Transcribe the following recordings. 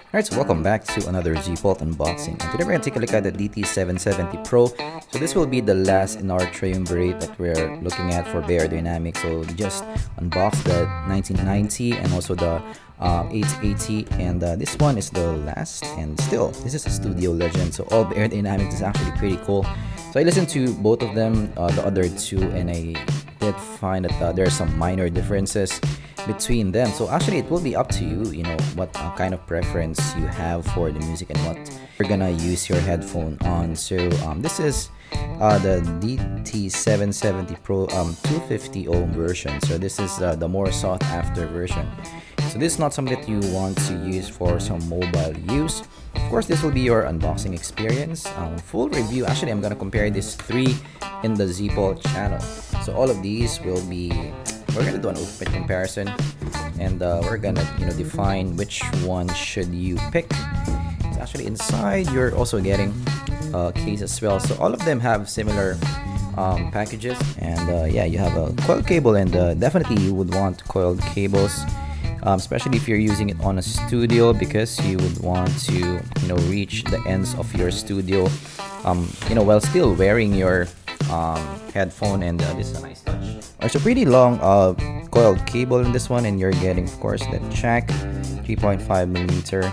Alright, so welcome back to another zpoltunboxing unboxing. And today we're going to take a look at the DT770 Pro. So this will be the last in our triumvirate that we're looking at for Beyerdynamic. So we just unboxed the 1990 and also the 880, and this one is the last, and still this is a studio legend, so all Beyerdynamics is actually pretty cool. So I listened to both of them, the other two, and I did find that there are some minor differences between them. So actually it will be up to you, what kind of preference you have for the music and what you're gonna use your headphone on. So this is the DT770 Pro 250 ohm version. So this is the more sought after version. So this is not something that you want to use for some mobile use. Of course, this will be your unboxing experience. Full review. Actually, I'm gonna compare these three in the zpol channel. So all of these will be, we're gonna do an ultimate comparison, and we're gonna define which one should you pick. It's actually inside. You're also getting a case as well. So all of them have similar packages, and yeah, you have a coiled cable, and definitely you would want coiled cables. Especially if you're using it on a studio, because you would want to reach the ends of your studio while still wearing your headphone. And this is a nice touch. It's a pretty long coiled cable in this one, and you're getting, of course, the jack 3.5mm,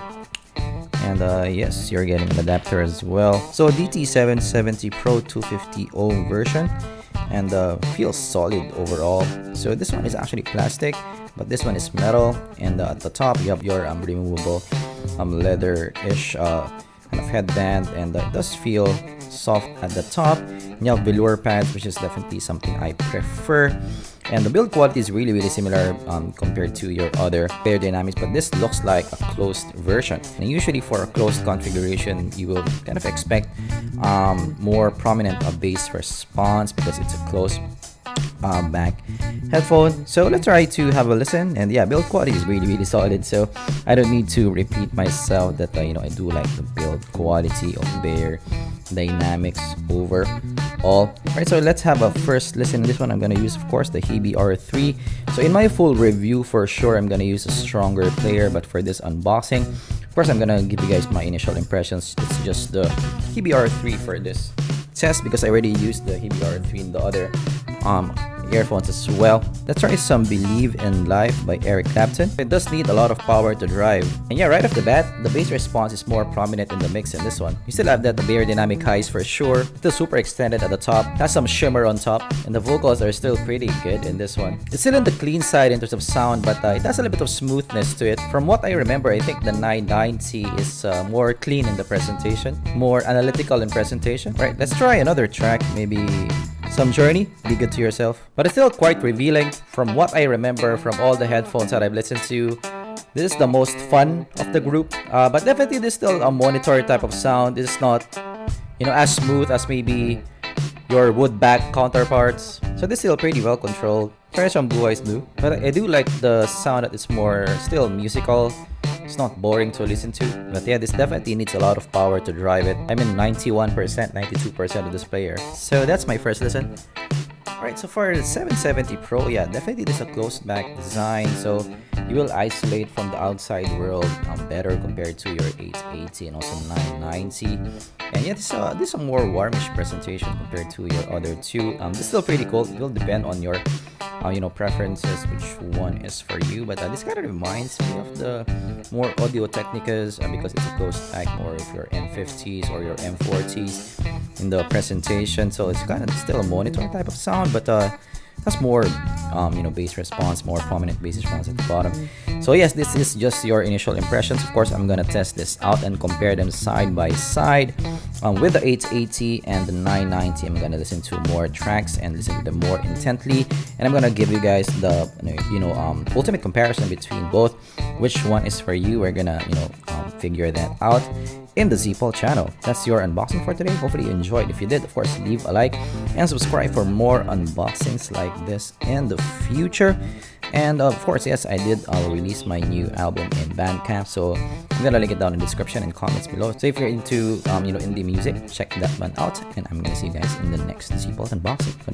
and yes, you're getting an adapter as well. So DT770 Pro 250 ohm version, and feels solid overall. So this one is actually plastic, but this one is metal, and at the top you have your removable leather-ish kind of headband, and it does feel soft at the top. And you have velour pads, which is definitely something I prefer. And the build quality is really similar compared to your other Beyerdynamics, but this looks like a closed version. And usually for a closed configuration, you will kind of expect more prominent bass response because it's a closed back headphone. So let's try to have a listen. And yeah, build quality is really solid, so I don't need to repeat myself that I do like the build quality of Beyerdynamics overall. Alright, so let's have a first listen. This one I'm gonna use, of course, the HBR3. So in my full review, for sure I'm gonna use a stronger player, but for this unboxing, of course, I'm gonna give you guys my initial impressions. It's just the HBR3 for this test, because I already used the HBR3 in the other earphones as well. Let's try some Believe in Life by Eric Clapton. It does need a lot of power to drive. And yeah, right off the bat, the bass response is more prominent in the mix in this one. You still have that the Beyerdynamic highs for sure. Still super extended at the top. Has some shimmer on top. And the vocals are still pretty good in this one. It's still on the clean side in terms of sound, but it has a little bit of smoothness to it. From what I remember, I think the 990 is more clean in the presentation. More analytical in presentation. Right, let's try another track. Maybe some Journey, Be Good to Yourself. But it's still quite revealing. From what I remember from all the headphones that I've listened to, this is the most fun of the group. But definitely this is still a monitor type of sound. This is not, as smooth as maybe your wood back counterparts. So this is still pretty well controlled. Try some Blue Eyes Blue. But I do like the sound that is more still musical. It's not boring to listen to, but yeah, this definitely needs a lot of power to drive it. I'm in 91%, 92% of this player. So that's my first listen. Alright, so for the 770 Pro, yeah, definitely this is a closed back design, so you will isolate from the outside world better compared to your 880 and also 990. And yeah, this is a more warmish presentation compared to your other two. This is still pretty cool. It will depend on your preferences, which one is for you. But this kind of reminds me of the more Audio Technicas, because it's a closed back, more of your M50s or your M40s in the presentation. So it's kind of still a monitor type of sound, but has more bass response, more prominent bass response at the bottom. So yes, this is just your initial impressions. Of course, I'm gonna test this out and compare them side by side with the 880 and the 990. I'm gonna listen to more tracks and listen to them more intently, and I'm gonna give you guys the ultimate comparison between both. Which one is for you? We're gonna figure that out in the zpol channel. That's your unboxing for today. Hopefully you enjoyed. If you did, of course, leave a like and subscribe for more unboxings like this in the future. And of course, yes, I did release my new album in Bandcamp, so I'm gonna link it down in the description and comments below. So if you're into indie music, check that one out, and I'm gonna see you guys in the next zpol unboxing. Goodbye.